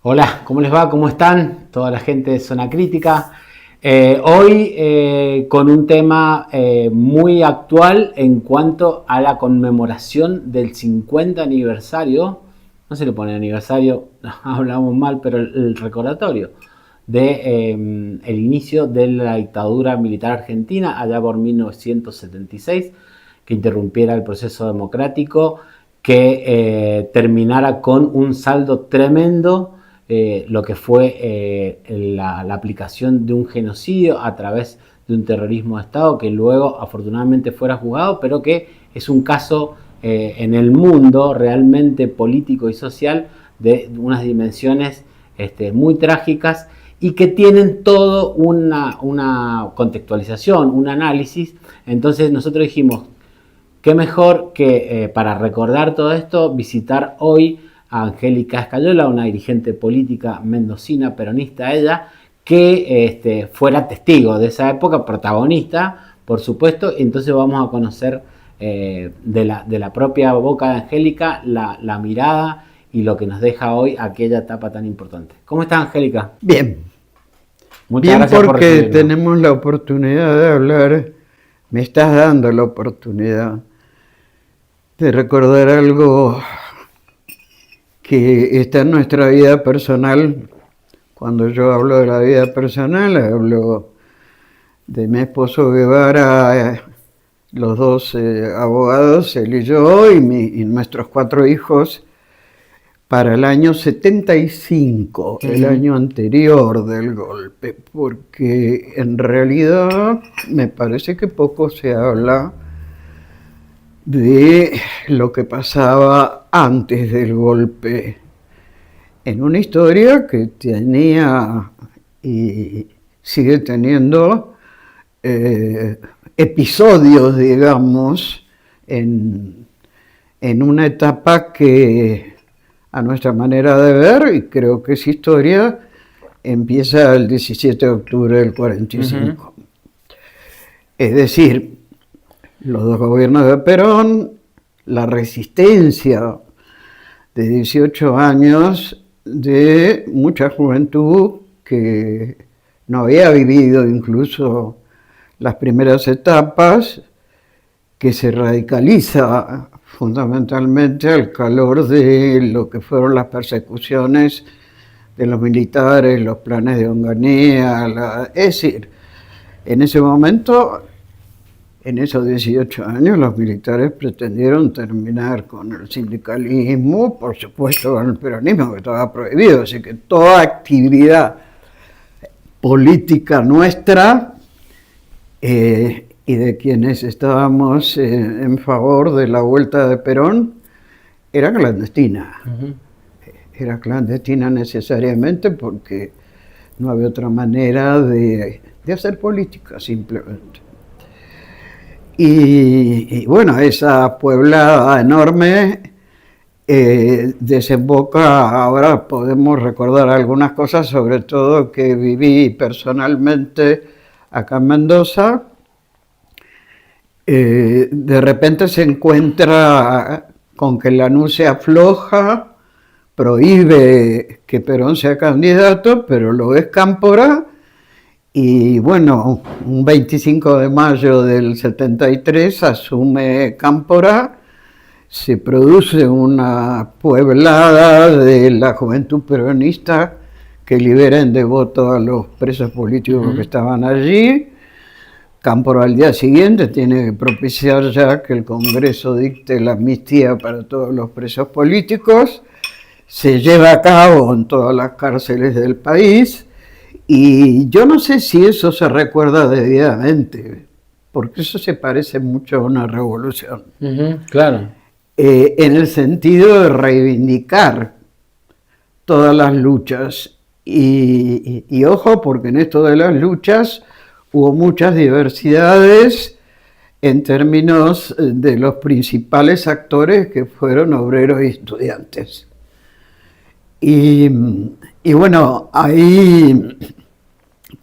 Hola, ¿cómo les va? ¿Cómo están? Toda la gente de Zona Crítica. Hoy con un tema muy actual en cuanto a la conmemoración del 50 aniversario, no se le pone aniversario, hablamos mal, pero el recordatorio de el inicio de la dictadura militar argentina allá por 1976, que interrumpiera el proceso democrático, que terminara con un saldo tremendo, lo que fue la aplicación de un genocidio a través de un terrorismo de Estado que luego afortunadamente fuera juzgado, pero que es un caso en el mundo realmente político y social de unas dimensiones muy trágicas y que tienen todo una contextualización, un análisis. Entonces nosotros dijimos, qué mejor que para recordar todo esto, visitar hoy a Angélica Escayola, una dirigente política mendocina, peronista ella, que fuera testigo de esa época, protagonista, por supuesto. Entonces vamos a conocer de la propia boca de Angélica la mirada y lo que nos deja hoy aquella etapa tan importante. ¿Cómo está, Angélica? Bien, Muchas bien gracias por porque recibirnos. tenemos la oportunidad de hablar, me estás dando la oportunidad de recordar algo que está en nuestra vida personal. Cuando yo hablo de la vida personal, hablo de mi esposo Guevara, los dos abogados, él y yo, y nuestros 4 hijos, para el año 75, el año anterior del golpe, porque en realidad me parece que poco se habla de lo que pasaba antes del golpe, en una historia que tenía y sigue teniendo episodios, digamos, en una etapa que a nuestra manera de ver, y creo que es historia, empieza el 17 de octubre del 45. Es decir, los dos gobiernos de Perón, la resistencia de 18 años de mucha juventud que no había vivido incluso las primeras etapas, que se radicaliza fundamentalmente al calor de lo que fueron las persecuciones de los militares, los planes de Onganía, es decir, en ese momento, en esos 18 años, los militares pretendieron terminar con el sindicalismo, por supuesto con el peronismo, que estaba prohibido, así que toda actividad política nuestra y de quienes estábamos en favor de la vuelta de Perón era clandestina. Era clandestina necesariamente porque no había otra manera de hacer política, simplemente. Y bueno, esa pueblada enorme desemboca, ahora podemos recordar algunas cosas, sobre todo que viví personalmente acá en Mendoza. De repente se encuentra con que Lanús se afloja, prohíbe que Perón sea candidato, pero lo es Cámpora, y bueno, un 25 de mayo del 73 asume Cámpora, se produce una pueblada de la juventud peronista que libera en devoto a los presos políticos que estaban allí. Cámpora al día siguiente tiene que propiciar ya que el Congreso dicte la amnistía para todos los presos políticos. Se lleva a cabo en todas las cárceles del país y yo no sé si eso se recuerda debidamente, porque eso se parece mucho a una revolución. Claro. En el sentido de reivindicar todas las luchas. Y ojo, porque en esto de las luchas hubo muchas diversidades en términos de los principales actores que fueron obreros y estudiantes. Y bueno, ahí,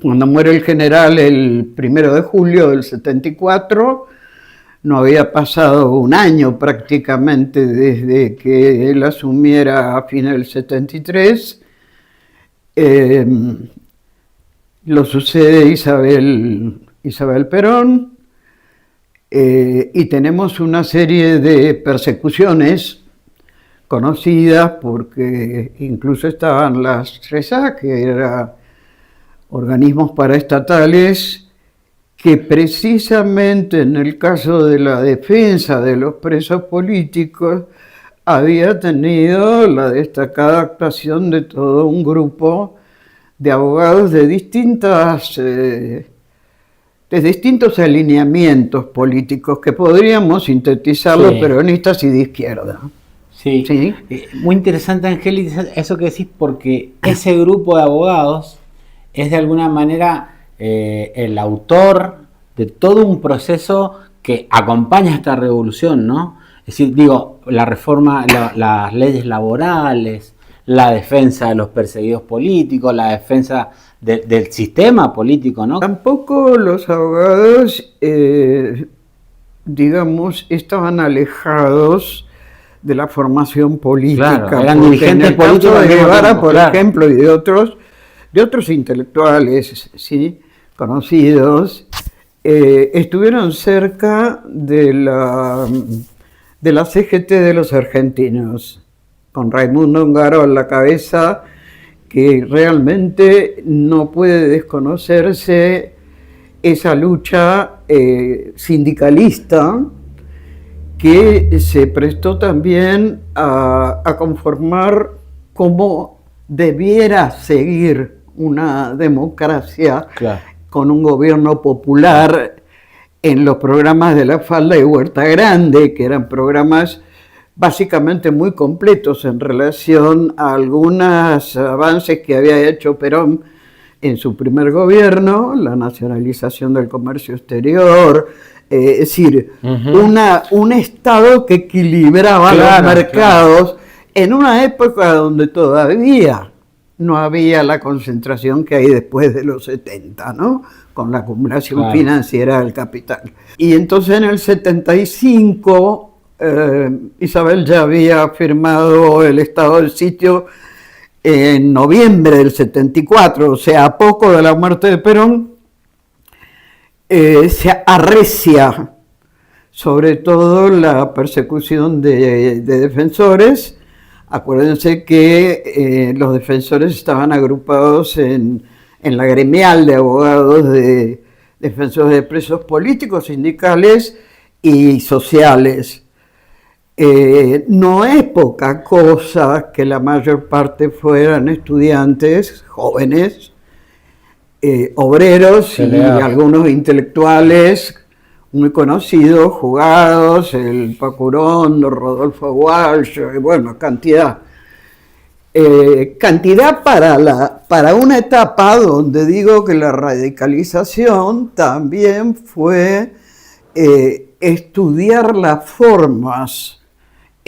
cuando muere el general el 1 de julio del 74, no había pasado un año prácticamente desde que él asumiera a fines del 73, Lo sucede Isabel Perón, y tenemos una serie de persecuciones conocidas porque incluso estaban las RESA, que eran organismos paraestatales que precisamente en el caso de la defensa de los presos políticos había tenido la destacada actuación de todo un grupo de abogados de distintos alineamientos políticos que podríamos sintetizar los peronistas y de izquierda. Sí. ¿Sí? Muy interesante, Angélica, eso que decís, porque ese grupo de abogados es de alguna manera el autor de todo un proceso que acompaña esta revolución, ¿no? Es decir, digo, la reforma, las leyes laborales, la defensa de los perseguidos políticos, la defensa del sistema político, ¿no? Tampoco los abogados, digamos, estaban alejados de la formación política. Claro, eran dirigentes políticos de Guevara, por ejemplo, y de otros intelectuales, ¿sí?, conocidos, estuvieron cerca de la CGT de los argentinos, con Raimundo Ongaro a la cabeza, que realmente no puede desconocerse esa lucha sindicalista que se prestó también a conformar cómo debiera seguir una democracia, claro, con un gobierno popular, en los programas de La Falda y Huerta Grande, que eran programas básicamente muy completos en relación a algunos avances que había hecho Perón en su primer gobierno, la nacionalización del comercio exterior, es decir, un Estado que equilibraba, claro, los mercados, claro, en una época donde todavía no había la concentración que hay después de los 70, ¿no?, con la acumulación, claro, financiera del capital. Y entonces en el 75... Isabel ya había firmado el estado del sitio en noviembre del 74, o sea, a poco de la muerte de Perón. Se arrecia sobre todo la persecución de defensores. Acuérdense que los defensores estaban agrupados en la gremial de abogados de defensores de presos políticos, sindicales y sociales. No es poca cosa que la mayor parte fueran estudiantes jóvenes, obreros y algunos intelectuales muy conocidos, jugados, el Pacurón, Rodolfo Walsh, bueno, cantidad. Cantidad para una etapa donde digo que la radicalización también fue estudiar las formas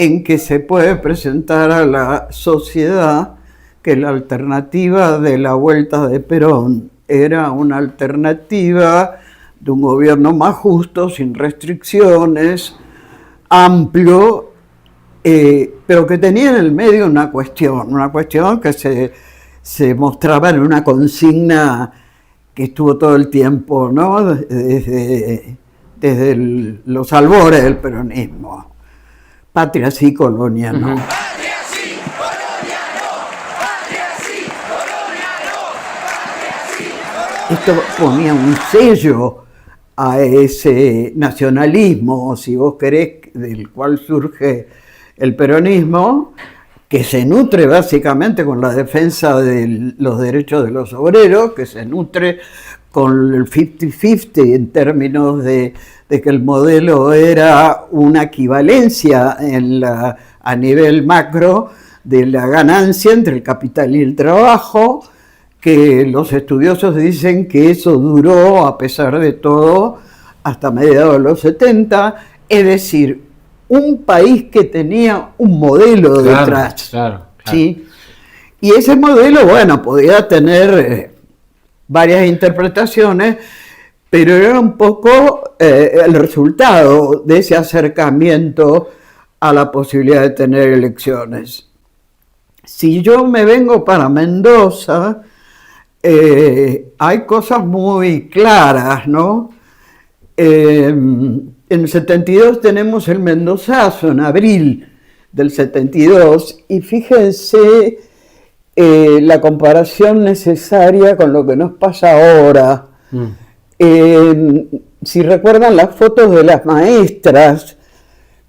en que se puede presentar a la sociedad que la alternativa de la vuelta de Perón era una alternativa de un gobierno más justo, sin restricciones, amplio, pero que tenía en el medio una cuestión que se mostraba en una consigna que estuvo todo el tiempo, ¿no?, desde los albores del peronismo. Patria sí, colonia no. Patria sí, colonia no. Patria sí, colonia no. Patria sí, colonia no. Esto ponía un sello a ese nacionalismo, si vos querés, del cual surge el peronismo, que se nutre básicamente con la defensa de los derechos de los obreros, que se nutre con el 50-50 en términos de que el modelo era una equivalencia a nivel macro de la ganancia entre el capital y el trabajo, que los estudiosos dicen que eso duró, a pesar de todo, hasta mediados de los 70, es decir, un país que tenía un modelo detrás. Claro. ¿Sí? Y ese modelo, bueno, podía tener varias interpretaciones, pero era un poco el resultado de ese acercamiento a la posibilidad de tener elecciones. si yo me vengo para Mendoza, hay cosas muy claras, ¿no? En el 72 tenemos el Mendozazo, en abril del 72, y fíjense la comparación necesaria con lo que nos pasa ahora. Si recuerdan las fotos de las maestras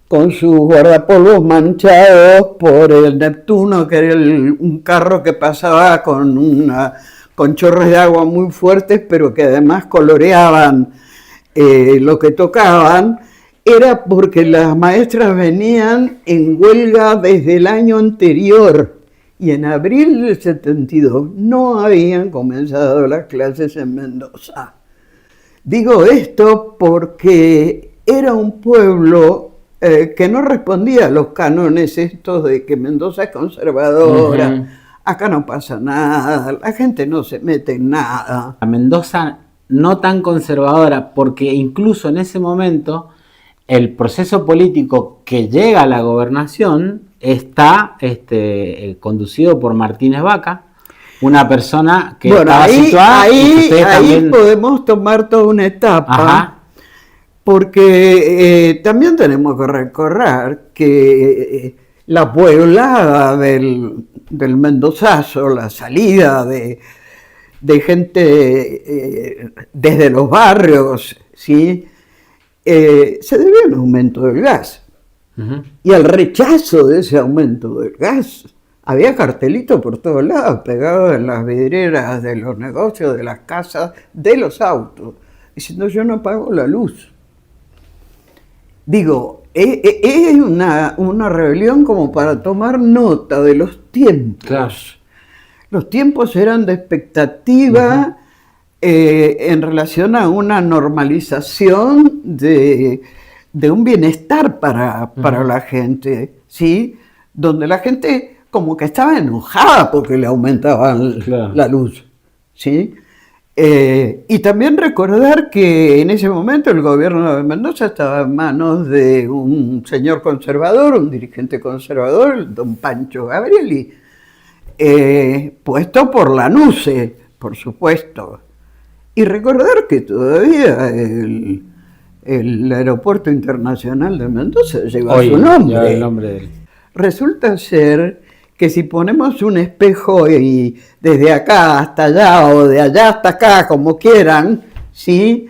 con sus guardapolvos manchados por el Neptuno, que era un carro que pasaba con chorros de agua muy fuertes, pero que además coloreaban lo que tocaban, era porque las maestras venían en huelga desde el año anterior, y en abril del 72 no habían comenzado las clases en Mendoza. Digo esto porque era un pueblo que no respondía a los cánones estos de que Mendoza es conservadora, acá no pasa nada, la gente no se mete en nada. A Mendoza no tan conservadora, porque incluso en ese momento el proceso político que llega a la gobernación está conducido por Martínez Vaca, una persona que estaba situada. Ahí también podemos tomar toda una etapa. Ajá. Porque también tenemos que recordar que la pueblada del Mendozazo, la salida de gente desde los barrios, ¿sí? Se debió a un aumento del gas. Y al rechazo de ese aumento del gas. Había cartelitos por todos lados, pegados en las vidrieras de los negocios, de las casas, de los autos, diciendo yo no pago la luz. Digo, es una rebelión como para tomar nota de los tiempos. Claro. Los tiempos eran de expectativa en relación a una normalización de un bienestar para la gente, ¿sí? Donde la gente como que estaba enojada porque le aumentaban la luz, ¿sí? Y también recordar que en ese momento el gobierno de Mendoza estaba en manos de un señor conservador, un dirigente conservador, don Pancho Gabrieli, puesto por la NUCE, por supuesto. Y recordar que todavía el aeropuerto internacional de Mendoza lleva su nombre. Lleva el nombre de él. Resulta ser que si ponemos un espejo y desde acá hasta allá o de allá hasta acá, como quieran, ¿sí?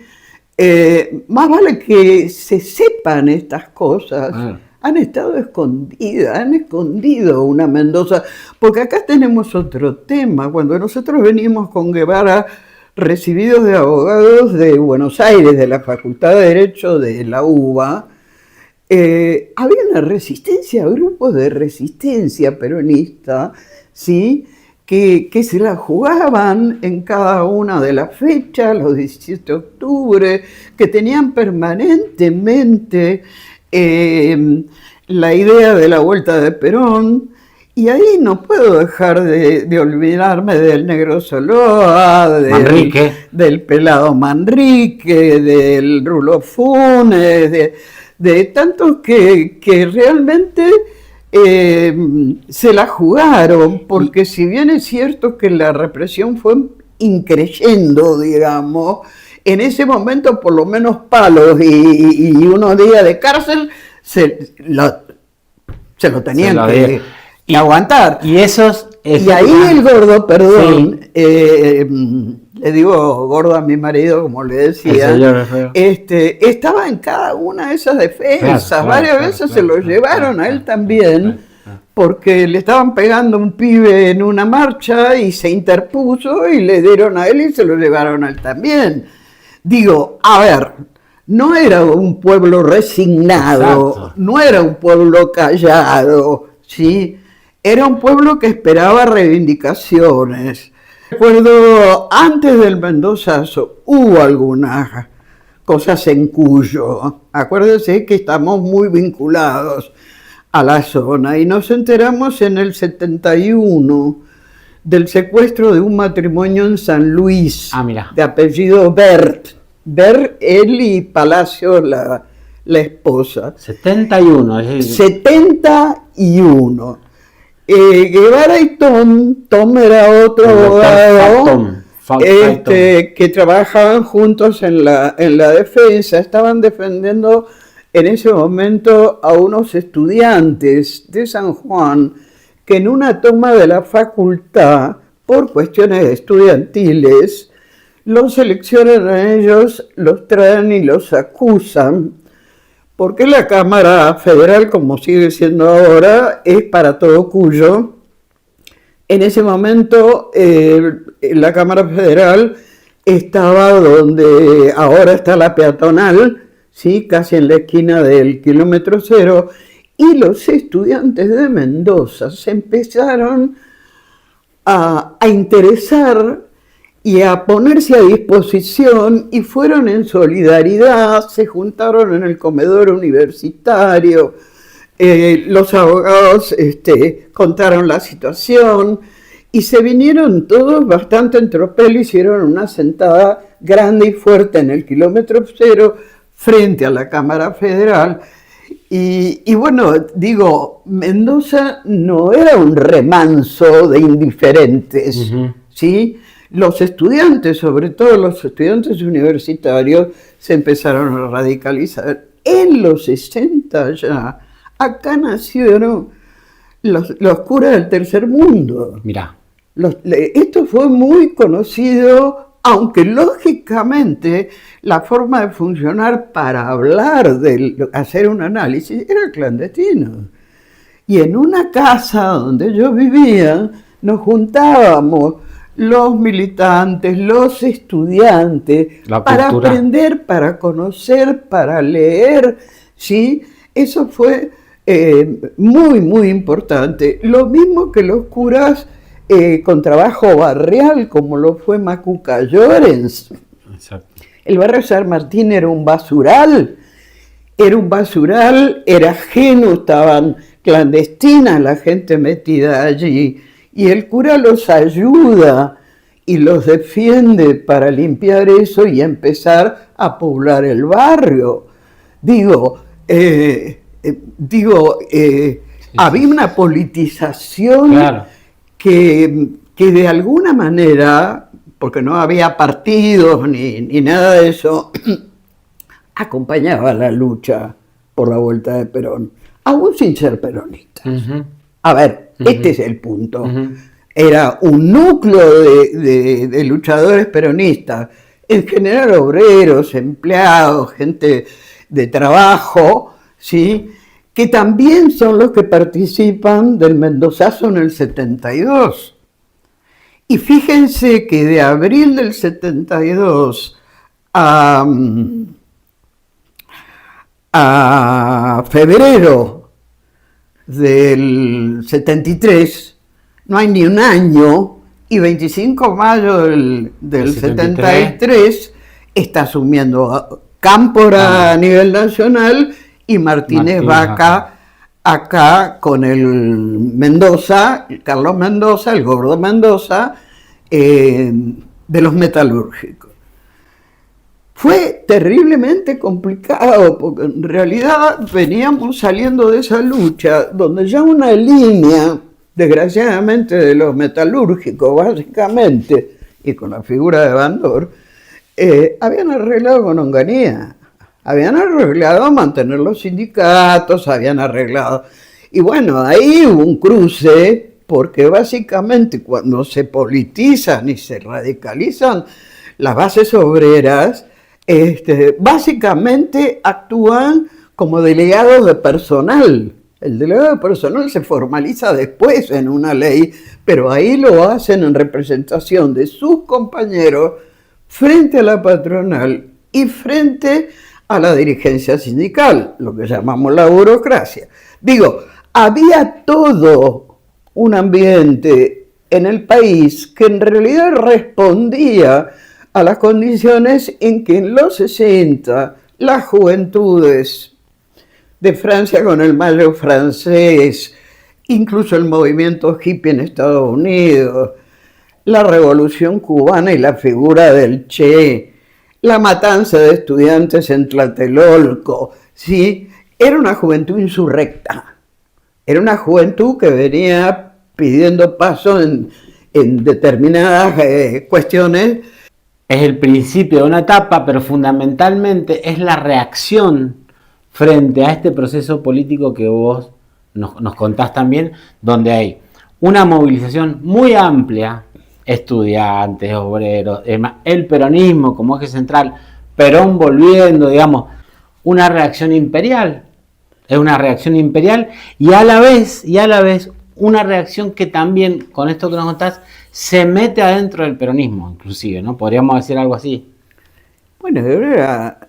Más vale que se sepan estas cosas. Han estado escondidas, han escondido una Mendoza, porque acá tenemos otro tema. Cuando nosotros venimos con Guevara, recibidos de abogados de Buenos Aires, de la Facultad de Derecho de la UBA, había una resistencia, grupos de resistencia peronista, ¿sí? que se la jugaban en cada una de las fechas, los 17 de octubre, que tenían permanentemente la idea de la vuelta de Perón. Y ahí no puedo dejar de olvidarme del Negro Soloa, del Pelado Manrique, del Rulo Funes, de tantos que realmente se la jugaron, porque si bien es cierto que la represión fue increyendo, digamos, en ese momento por lo menos palos y unos días de cárcel se lo tenían que aguantar. Y ahí el gordo, perdón, sí. Le digo gordo a mi marido, como le decía, estaba en cada una de esas defensas. Varias veces se lo llevaron a él también, porque le estaban pegando a un pibe en una marcha y se interpuso y le dieron a él y se lo llevaron a él también. Digo, a ver, no era un pueblo resignado, no era un pueblo callado, ¿sí? Era un pueblo que esperaba reivindicaciones. Recuerdo, antes del Mendozazo hubo algunas cosas en Cuyo. Acuérdense que estamos muy vinculados a la zona y nos enteramos en el 71 del secuestro de un matrimonio en San Luis, de apellido Bert. Bert, él y Palacio, la esposa. 71. 71. Guevara y Tom era otro abogado que trabajaban juntos en la defensa, estaban defendiendo en ese momento a unos estudiantes de San Juan que en una toma de la facultad, por cuestiones estudiantiles, los seleccionan a ellos, los traen y los acusan, porque la Cámara Federal, como sigue siendo ahora, es para todo Cuyo. En ese momento, la Cámara Federal estaba donde ahora está la peatonal, ¿sí? Casi en la esquina del kilómetro cero, y los estudiantes de Mendoza se empezaron a interesar y a ponerse a disposición y fueron en solidaridad, se juntaron en el comedor universitario, los abogados contaron la situación y se vinieron todos bastante en tropel, hicieron una sentada grande y fuerte en el kilómetro cero frente a la Cámara Federal. Y bueno, digo, Mendoza no era un remanso de indiferentes, ¿sí? Los estudiantes, sobre todo los estudiantes universitarios, se empezaron a radicalizar. En los 60 ya, acá nacieron los curas del tercer mundo. Mirá. Esto fue muy conocido, aunque lógicamente la forma de funcionar para hablar, hacer un análisis, era clandestino. Y en una casa donde yo vivía, nos juntábamos los militantes, los estudiantes, para aprender, para conocer, para leer, ¿sí? Eso fue muy, muy importante. Lo mismo que los curas con trabajo barrial, como lo fue Macuca Llorens. Exacto. El barrio San Martín era un basural, era ajeno, estaban clandestinas la gente metida allí. Y el cura los ayuda y los defiende para limpiar eso y empezar a poblar el barrio. Había una politización, claro, que de alguna manera, porque no había partidos ni nada de eso, acompañaba la lucha por la vuelta de Perón, aún sin ser peronistas. A ver, este es el punto. Era un núcleo de luchadores peronistas, en general obreros, empleados, gente de trabajo, ¿sí? Que también son los que participan del Mendozazo en el 72. Y fíjense que de abril del 72 a febrero del 73, no hay ni un año, y 25 de mayo del 73 está asumiendo Cámpora a nivel nacional y Martínez Vaca acá con el Mendoza, Carlos Mendoza, el gordo Mendoza, de los metalúrgicos. Fue terriblemente complicado porque en realidad veníamos saliendo de esa lucha donde ya una línea, desgraciadamente, de los metalúrgicos, básicamente, y con la figura de Bandor, habían arreglado con Onganía, habían arreglado mantener los sindicatos, habían arreglado... Y bueno, ahí hubo un cruce, porque básicamente cuando se politizan y se radicalizan las bases obreras, básicamente actúan como delegados de personal. El delegado de personal se formaliza después en una ley, pero ahí lo hacen en representación de sus compañeros frente a la patronal y frente a la dirigencia sindical, lo que llamamos la burocracia. Había todo un ambiente en el país que en realidad respondía a las condiciones en que en los 60 las juventudes de Francia con el mayo francés, incluso el movimiento hippie en Estados Unidos, la revolución cubana y la figura del Che, la matanza de estudiantes en Tlatelolco, ¿sí? Era una juventud insurrecta, era una juventud que venía pidiendo paso en determinadas cuestiones. Es el principio de una etapa, pero fundamentalmente es la reacción frente a este proceso político que vos nos contás también, donde hay una movilización muy amplia, estudiantes, obreros, el peronismo como eje central, Perón volviendo, digamos, una reacción imperial, es una reacción imperial y a la vez una reacción que también, con esto que nos contás, se mete adentro del peronismo, inclusive, ¿no? Podríamos decir algo así. Bueno, era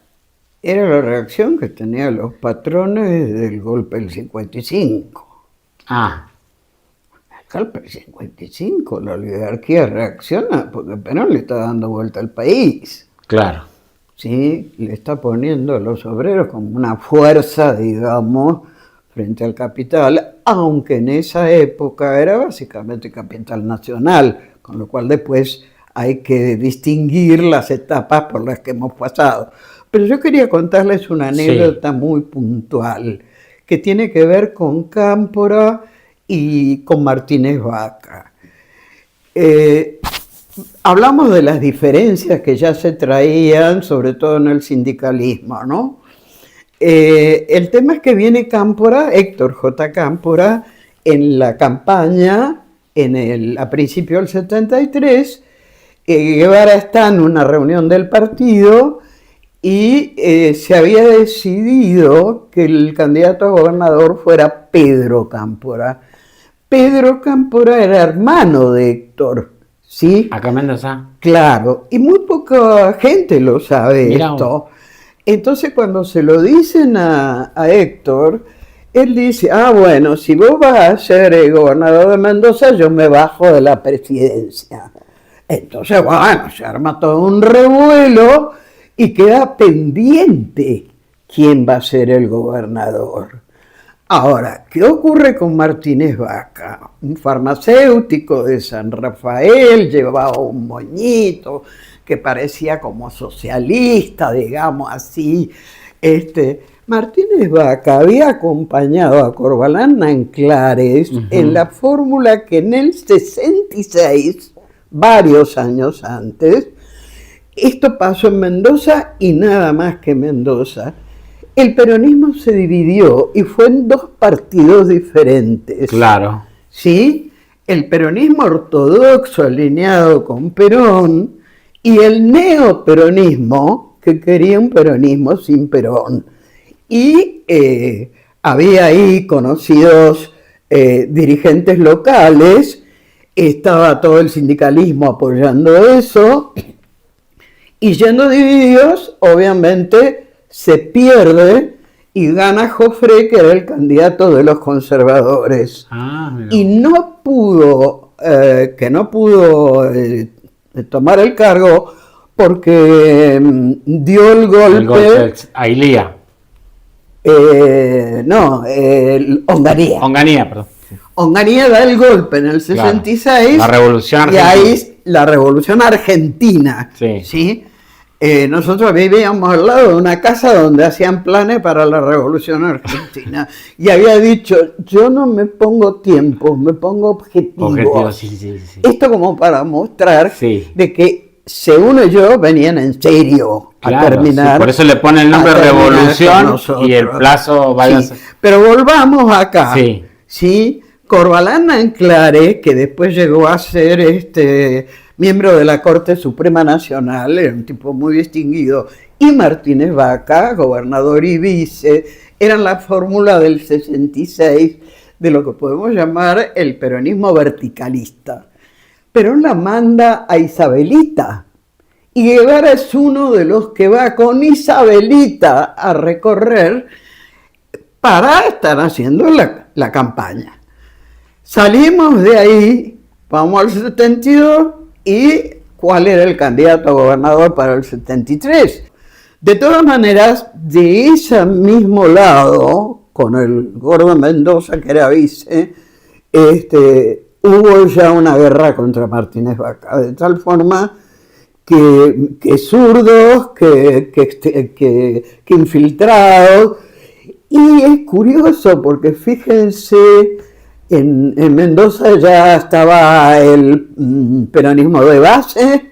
la reacción que tenían los patrones del golpe del 55. Ah. El golpe del 55, la oligarquía reacciona porque Perón le está dando vuelta al país. Claro. Sí, le está poniendo a los obreros como una fuerza, digamos, frente al capital, aunque en esa época era básicamente capital nacional, con lo cual después hay que distinguir las etapas por las que hemos pasado. Pero yo quería contarles una anécdota muy puntual, que tiene que ver con Cámpora y con Martínez Vaca. Hablamos de las diferencias que ya se traían, sobre todo en el sindicalismo, ¿no? El tema es que viene Cámpora, Héctor J. Cámpora, en la campaña, a principios del 73, Guevara está en una reunión del partido y se había decidido que el candidato a gobernador fuera Pedro Cámpora. Pedro Cámpora era hermano de Héctor, ¿sí? Acá en Mendoza. Claro, y muy poca gente lo sabe esto. Entonces cuando se lo dicen a Héctor, él dice, bueno, si vos vas a ser gobernador de Mendoza, yo me bajo de la presidencia. Entonces, bueno, se arma todo un revuelo y queda pendiente quién va a ser el gobernador. Ahora, ¿qué ocurre con Martínez Vaca? Un farmacéutico de San Rafael, llevaba un moñito que parecía como socialista, digamos así. Martínez Vaca había acompañado a Corvalán Anclares en la fórmula que en el 66, varios años antes, esto pasó en Mendoza y nada más que Mendoza. El peronismo se dividió y fue en dos partidos diferentes. Claro. ¿Sí? El peronismo ortodoxo alineado con Perón y el neoperonismo que quería un peronismo sin Perón. Y había ahí conocidos dirigentes locales, estaba todo el sindicalismo apoyando eso, y yendo divididos, obviamente, se pierde y gana Joffre, que era el candidato de los conservadores. Y no pudo tomar el cargo porque dio el golpe. Ailía. Onganía. Onganía, perdón. Onganía da el golpe en el 66. La revolución argentina. Y ahí la revolución argentina. ¿Sí? Nosotros vivíamos al lado de una casa donde hacían planes para la revolución argentina. Y había dicho, yo no me pongo tiempo, me pongo objetivos. Sí. Esto como para mostrar de que según ellos venían en serio a terminar. Por eso le pone el nombre revolución y el plazo vaya a ser. Pero volvamos acá. Sí. Corvalán Anclares, que después llegó a ser miembro de la Corte Suprema Nacional, era un tipo muy distinguido, y Martínez Vaca, gobernador y vice, eran la fórmula del 66 de lo que podemos llamar el peronismo verticalista. Perón la manda a Isabelita, y Guevara es uno de los que va con Isabelita a recorrer para estar haciendo la campaña. Salimos de ahí, vamos al 72, y ¿cuál era el candidato a gobernador para el 73? De todas maneras, de ese mismo lado, con el Gordo Mendoza, que era vice, hubo ya una guerra contra Martínez Vaca, de tal forma que zurdos, que infiltrados, y es curioso porque fíjense En Mendoza ya estaba el peronismo de base,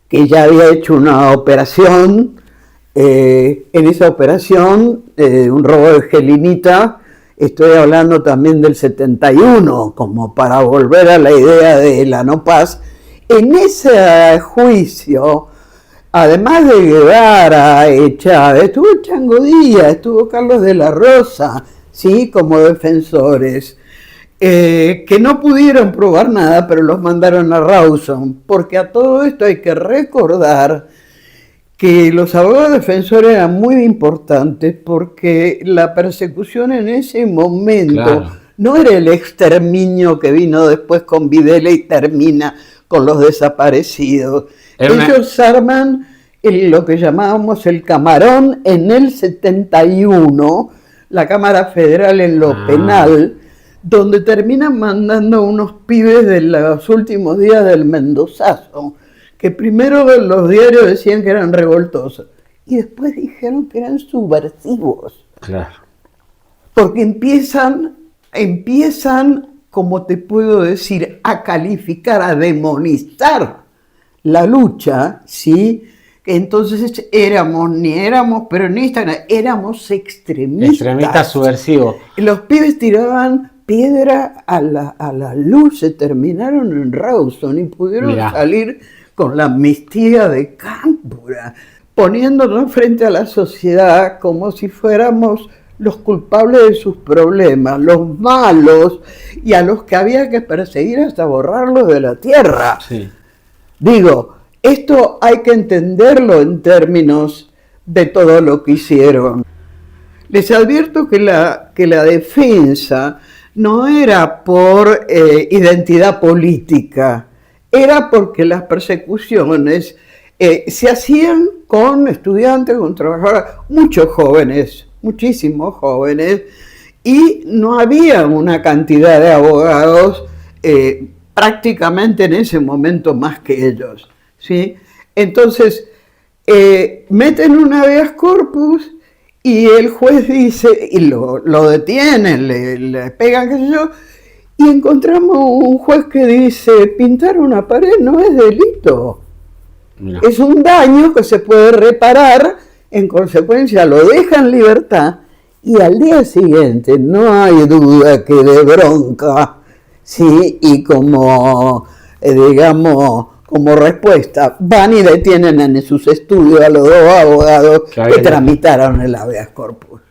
que ya había hecho una operación. En esa operación, un robo de gelinita, estoy hablando también del 71, como para volver a la idea de la no paz. En ese juicio, además de Guevara, Chávez, estuvo Chango Díaz, estuvo Carlos de la Rosa, ¿sí? Como defensores, que no pudieron probar nada, pero los mandaron a Rawson, porque a todo esto hay que recordar que los abogados defensores eran muy importantes porque la persecución en ese momento no era el exterminio que vino después con Videla y termina con los desaparecidos. Ellos arman lo que llamábamos el Camarón en el 71, la Cámara Federal en lo penal, donde terminan mandando unos pibes de los últimos días del Mendozazo, que primero los diarios decían que eran revoltosos y después dijeron que eran subversivos. Claro. Porque empiezan, como te puedo decir, a calificar, a demonizar la lucha, ¿sí? Entonces ni éramos peronistas, éramos extremistas. Extremistas subversivos. Los pibes tiraban piedra a la luz, se terminaron en Rawson y pudieron salir con la amnistía de Cámpora, poniéndonos frente a la sociedad como si fuéramos los culpables de sus problemas, los malos, y a los que había que perseguir hasta borrarlos de la tierra. Sí. Digo, esto hay que entenderlo en términos de todo lo que hicieron. Les advierto que la defensa no era por identidad política, era porque las persecuciones se hacían con estudiantes, con trabajadores, muchos jóvenes, muchísimos jóvenes, y no había una cantidad de abogados prácticamente en ese momento más que ellos, ¿sí? Entonces, meten un habeas corpus y el juez dice, y lo detienen, le pegan, qué sé yo, y encontramos un juez que dice, pintar una pared no es delito. No. Es un daño que se puede reparar, en consecuencia lo deja en libertad, y al día siguiente no hay duda que de bronca, ¿sí? Y como, digamos, como respuesta, van y detienen en sus estudios a los dos abogados que tramitaron el habeas corpus,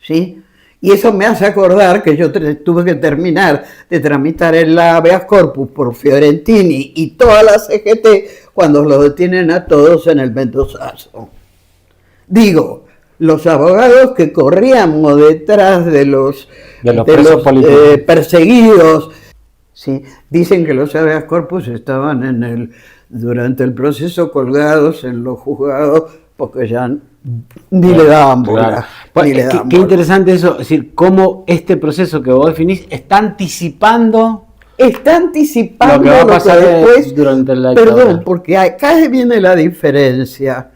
¿sí? Y eso me hace acordar que yo tuve que terminar de tramitar el habeas corpus por Fiorentini y toda la CGT cuando los detienen a todos en el Mendozazo. Digo, los abogados que corríamos detrás de los perseguidos, ¿sí? Dicen que los habeas corpus estaban durante el proceso colgados en los juzgados porque ya ni le daban bola. Claro. Qué interesante eso, es decir, cómo este proceso que vos definís está anticipando lo que va a pasar después durante la dictadura. Perdón, porque acá viene la diferencia.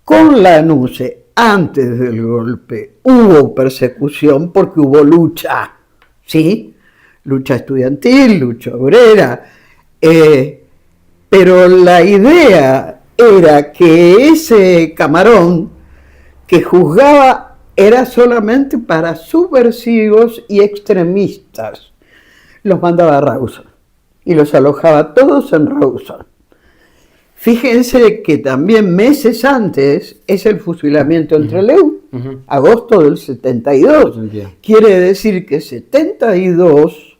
Con Lanuse, antes del golpe, hubo persecución porque hubo lucha, ¿sí? Lucha estudiantil, lucha obrera, pero la idea era que ese Camarón que juzgaba era solamente para subversivos y extremistas. Los mandaba a Rawson y los alojaba todos en Rawson. Fíjense que también meses antes es el fusilamiento en Trelew, agosto del 72. Quiere decir que 72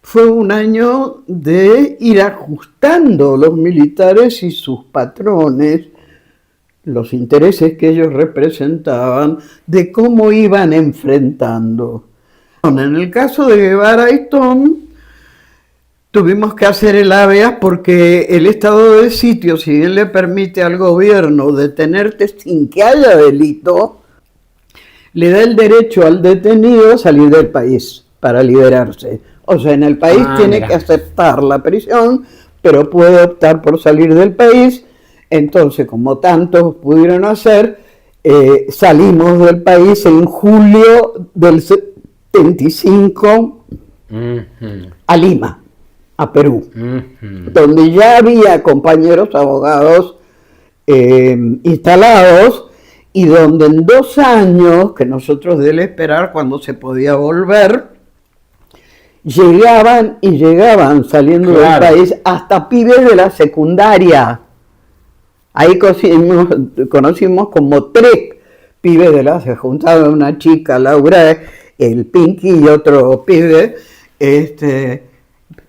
fue un año de ir ajustando los militares y sus patrones, los intereses que ellos representaban, de cómo iban enfrentando. En el caso de Guevara y Tom, tuvimos que hacer el habeas porque el estado de sitio, si bien le permite al gobierno detenerte sin que haya delito, le da el derecho al detenido a salir del país para liberarse. O sea, en el país tiene que aceptar la prisión, pero puede optar por salir del país. Entonces, como tantos pudieron hacer, salimos del país en julio del 75 a Lima, a Perú, Ujú. donde ya había compañeros abogados instalados y donde en 2 años, que nosotros debíamos esperar cuando se podía volver, llegaban saliendo del Claro. país hasta pibes de la secundaria. Ahí conocimos como 3 pibes de la secundaria, se juntaba una chica, Laura, el Pinky y otro pibe.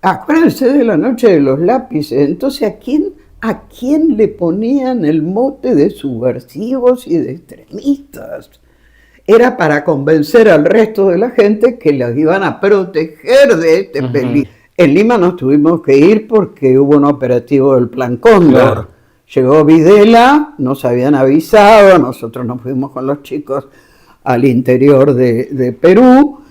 Acuérdense de la noche de los lápices. Entonces, ¿a quién le ponían el mote de subversivos y de extremistas? Era para convencer al resto de la gente que los iban a proteger de este peligro. En Lima nos tuvimos que ir porque hubo un operativo del Plan Cóndor. Claro. Llegó Videla, nos habían avisado, nosotros nos fuimos con los chicos al interior de Perú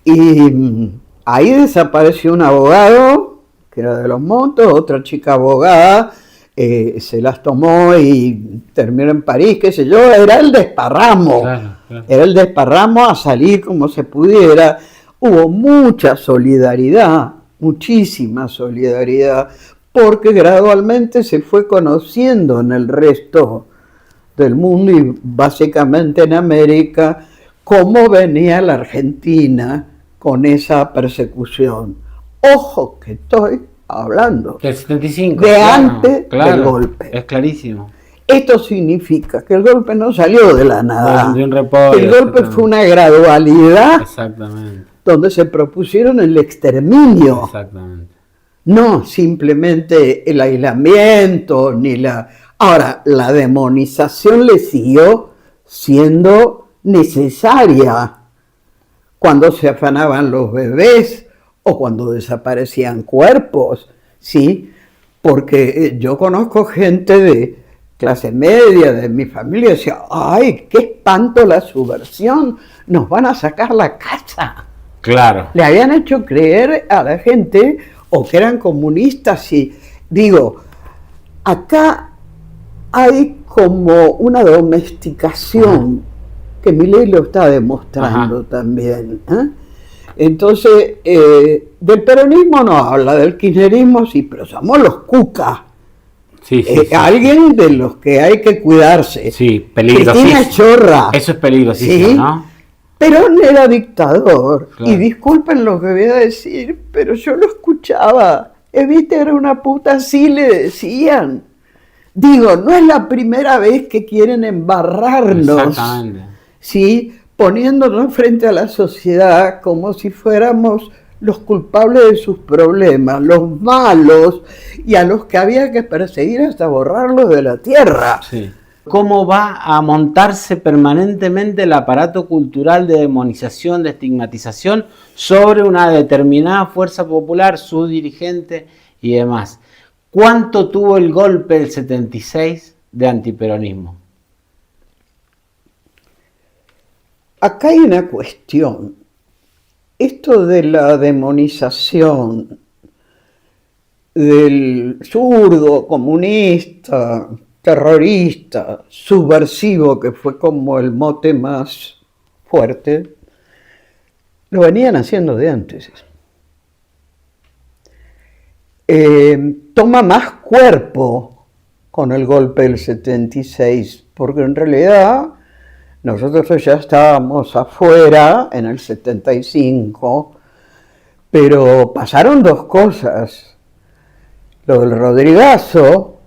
y ahí desapareció un abogado, que era de Los Montes, otra chica abogada, se las tomó y terminó en París, qué sé yo, era el desparramo. Claro. Era el desparramo a salir como se pudiera. Hubo mucha solidaridad, muchísima solidaridad, porque gradualmente se fue conociendo en el resto del mundo y básicamente en América cómo venía la Argentina con esa persecución. Ojo que estoy hablando Del 75. de claro, antes del golpe. Es clarísimo. Esto significa que el golpe no salió de la nada. De un repollo, El golpe fue una gradualidad Exactamente. donde se propusieron el exterminio, Exactamente. no simplemente el aislamiento ni la... Ahora, la demonización le siguió siendo necesaria cuando se afanaban los bebés o cuando desaparecían cuerpos, ¿sí? Porque yo conozco gente de clase media, de mi familia, decía, ¡ay, qué espanto la subversión! Nos van a sacar la casa. Claro. Le habían hecho creer a la gente o que eran comunistas y digo, acá hay como una domesticación que Milei lo está demostrando también. Entonces, del peronismo no habla, del kirchnerismo sí, pero somos los cucas. Sí, Alguien de los que hay que cuidarse. Sí, peligrosísimo. Cristina Chorra. Eso es peligrosísimo, ¿sí? ¿no? Perón era dictador. Claro. Y disculpen lo que voy a decir, pero yo lo escuchaba. Evita era una puta, así le decían. Digo, no es la primera vez que quieren embarrarnos. Exactamente. ¿Sí? Poniéndonos frente a la sociedad como si fuéramos los culpables de sus problemas, los malos, y a los que había que perseguir hasta borrarlos de la tierra. Sí. ¿Cómo va a montarse permanentemente el aparato cultural de demonización, de estigmatización sobre una determinada fuerza popular, su dirigente y demás? ¿Cuánto tuvo el golpe del 76 de antiperonismo? Acá hay una cuestión. Esto de la demonización del zurdo, comunista, terrorista, subversivo, que fue como el mote más fuerte, lo venían haciendo de antes. Toma más cuerpo con el golpe del 76, porque en realidad nosotros ya estábamos afuera en el 75, pero pasaron 2 cosas. Lo del Rodrigazo,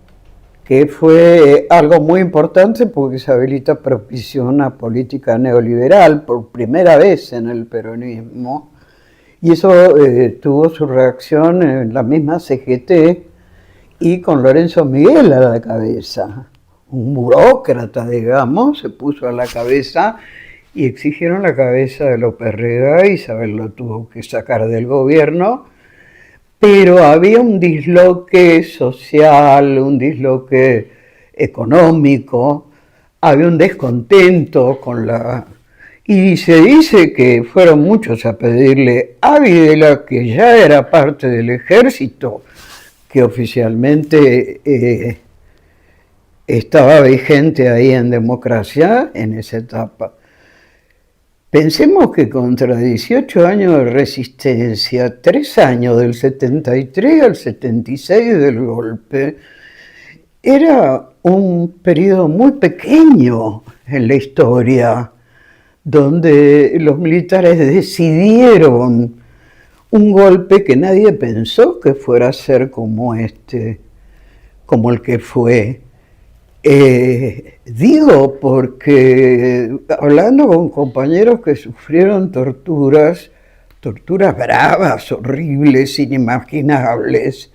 que fue algo muy importante porque Isabelita propició una política neoliberal por primera vez en el peronismo, y eso tuvo su reacción en la misma CGT y con Lorenzo Miguel a la cabeza. Un burócrata, digamos, se puso a la cabeza y exigieron la cabeza de López Rega. Isabel lo tuvo que sacar del gobierno, pero había un disloque social, un disloque económico, había un descontento con la... Y se dice que fueron muchos a pedirle a Videla, que ya era parte del ejército, que oficialmente estaba vigente ahí en democracia en esa etapa, Pensemos que contra 18 años de resistencia, 3 años del 73 al 76 del golpe, era un periodo muy pequeño en la historia, donde los militares decidieron un golpe que nadie pensó que fuera a ser como como el que fue. Digo porque hablando con compañeros que sufrieron torturas bravas, horribles, inimaginables,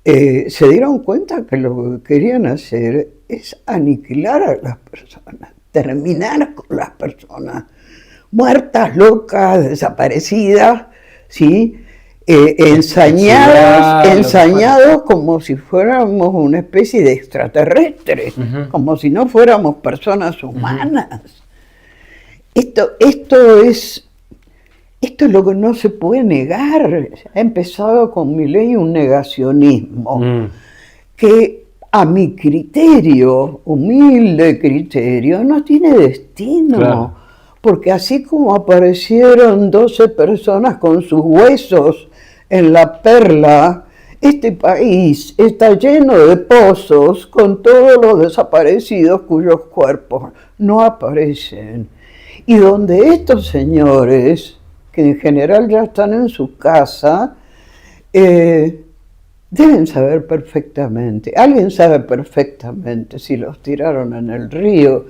se dieron cuenta que lo que querían hacer es aniquilar a las personas, terminar con las personas, muertas, locas, desaparecidas, ¿sí? Ensañados como si fuéramos una especie de extraterrestres, como si no fuéramos personas humanas. Esto es lo que no se puede negar. Ha empezado con Milei un negacionismo que a mi criterio, humilde criterio, no tiene destino. Claro. Porque así como aparecieron 12 personas con sus huesos en La Perla, este país está lleno de pozos con todos los desaparecidos cuyos cuerpos no aparecen. Y donde estos señores, que en general ya están en su casa, deben saber perfectamente, alguien sabe perfectamente si los tiraron en el río,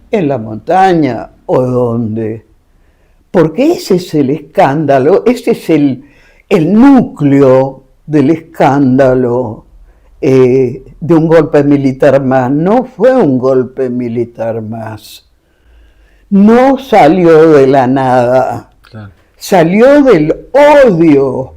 en la montaña o dónde. Porque ese es el escándalo, ese es el núcleo del escándalo de un golpe militar más. No fue un golpe militar más. No salió de la nada. Claro. Salió del odio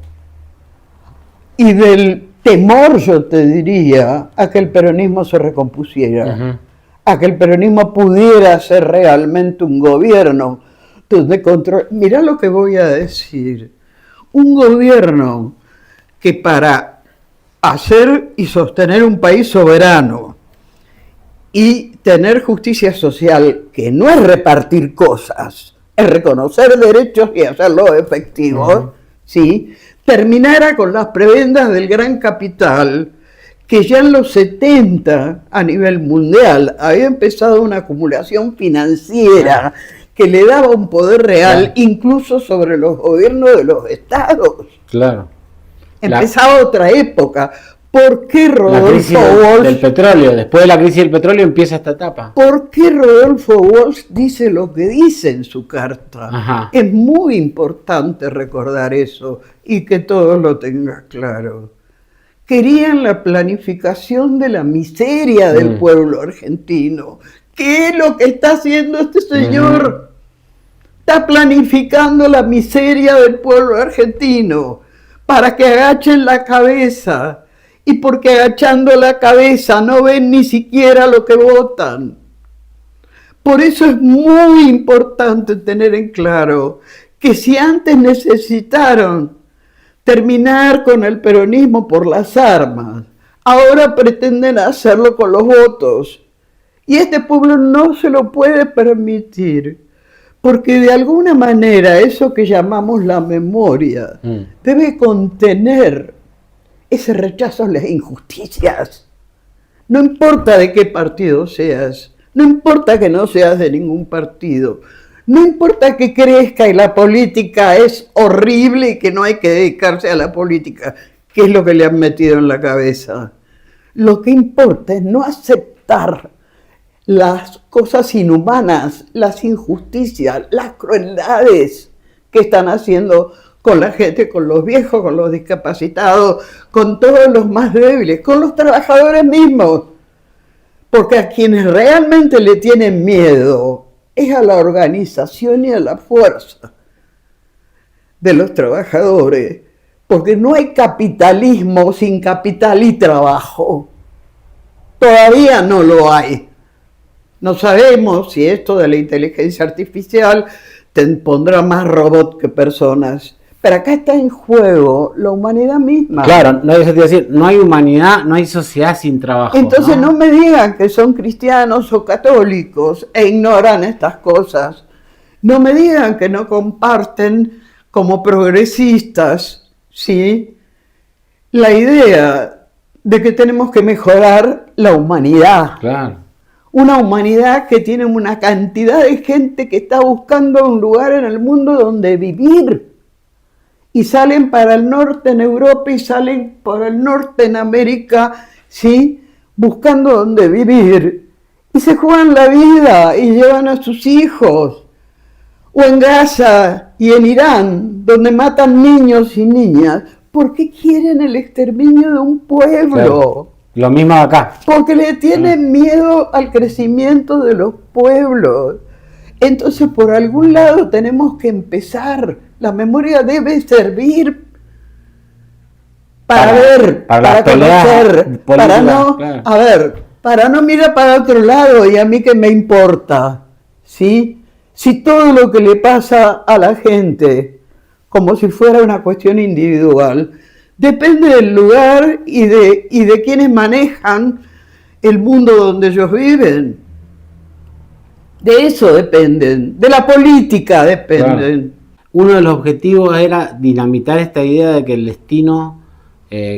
y del temor, yo te diría, a que el peronismo se recompusiera, a que el peronismo pudiera ser realmente un gobierno de control. Mirá lo que voy a decir. Un gobierno que para hacer y sostener un país soberano y tener justicia social, que no es repartir cosas, es reconocer derechos y hacerlos efectivos, ¿sí? Terminara con las prebendas del gran capital, que ya en los 70 a nivel mundial había empezado una acumulación financiera que le daba un poder real incluso sobre los gobiernos de los estados. Claro. Empezaba otra época. ¿Por qué Rodolfo Walsh... del petróleo, después de la crisis del petróleo empieza esta etapa. ¿Por qué Rodolfo Walsh dice lo que dice en su carta? Ajá. Es muy importante recordar eso y que todos lo tengan claro. Querían la planificación de la miseria del pueblo argentino. ¿Qué es lo que está haciendo este señor? Está planificando la miseria del pueblo argentino para que agachen la cabeza. Y porque agachando la cabeza no ven ni siquiera lo que votan. Por eso es muy importante tener en claro que si antes necesitaron terminar con el peronismo por las armas, ahora pretenden hacerlo con los votos. Y este pueblo no se lo puede permitir, porque de alguna manera eso que llamamos la memoria debe contener ese rechazo a las injusticias. No importa de qué partido seas, no importa que no seas de ningún partido, no importa que crezca y la política es horrible y que no hay que dedicarse a la política, que es lo que le han metido en la cabeza. Lo que importa es no aceptar las cosas inhumanas, las injusticias, las crueldades que están haciendo con la gente, con los viejos, con los discapacitados, con todos los más débiles, con los trabajadores mismos. Porque a quienes realmente le tienen miedo es a la organización y a la fuerza de los trabajadores. Porque no hay capitalismo sin capital y trabajo. Todavía no lo hay. No sabemos si esto de la inteligencia artificial te pondrá más robots que personas. Pero acá está en juego la humanidad misma. Claro, no, eso te iba a decir, no hay humanidad, no hay sociedad sin trabajo. Entonces no me digan que son cristianos o católicos e ignoran estas cosas. No me digan que no comparten como progresistas, ¿sí?, la idea de que tenemos que mejorar la humanidad. Claro. Una humanidad que tiene una cantidad de gente que está buscando un lugar en el mundo donde vivir. Y salen para el norte en Europa y salen para el norte en América, ¿sí?, buscando donde vivir. Y se juegan la vida y llevan a sus hijos. O en Gaza y en Irán, donde matan niños y niñas. ¿Por qué quieren el exterminio de un pueblo? Claro. Lo mismo acá. Porque le tienen miedo al crecimiento de los pueblos. Entonces, por algún lado tenemos que empezar. La memoria debe servir para ver, para conocer, para no, claro, a ver, para no mirar para otro lado y a mí qué me importa, ¿sí? Si todo lo que le pasa a la gente, como si fuera una cuestión individual, depende del lugar y de quienes manejan el mundo donde ellos viven. De eso dependen, de la política dependen. Claro. Uno de los objetivos era dinamitar esta idea de que el destino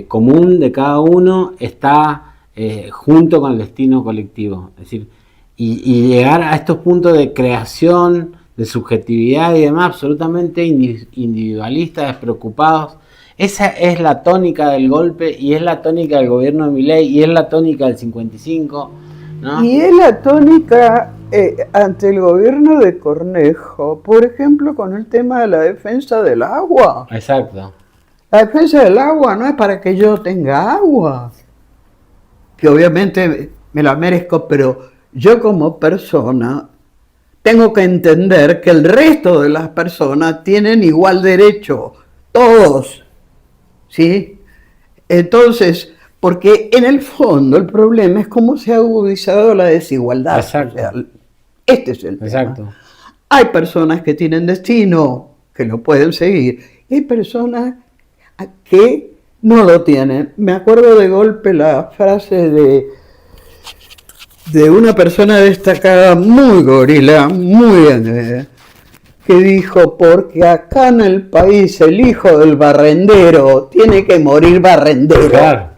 común de cada uno está junto con el destino colectivo. Es decir, y llegar a estos puntos de creación, de subjetividad y demás, absolutamente individualistas, despreocupados. Esa es la tónica del golpe y es la tónica del gobierno de Milei y es la tónica del 55, ¿no? Y es la tónica ante el gobierno de Cornejo, por ejemplo, con el tema de la defensa del agua. Exacto. La defensa del agua no es para que yo tenga agua, que obviamente me la merezco, pero yo como persona tengo que entender que el resto de las personas tienen igual derecho, todos. ¿Sí? Entonces, porque en el fondo el problema es cómo se ha agudizado la desigualdad social. Este es el tema. Exacto. Hay personas que tienen destino, que lo pueden seguir, y hay personas que no lo tienen. Me acuerdo de golpe la frase de una persona destacada, muy gorila, muy que dijo, porque acá en el país el hijo del barrendero tiene que morir barrendero. Claro.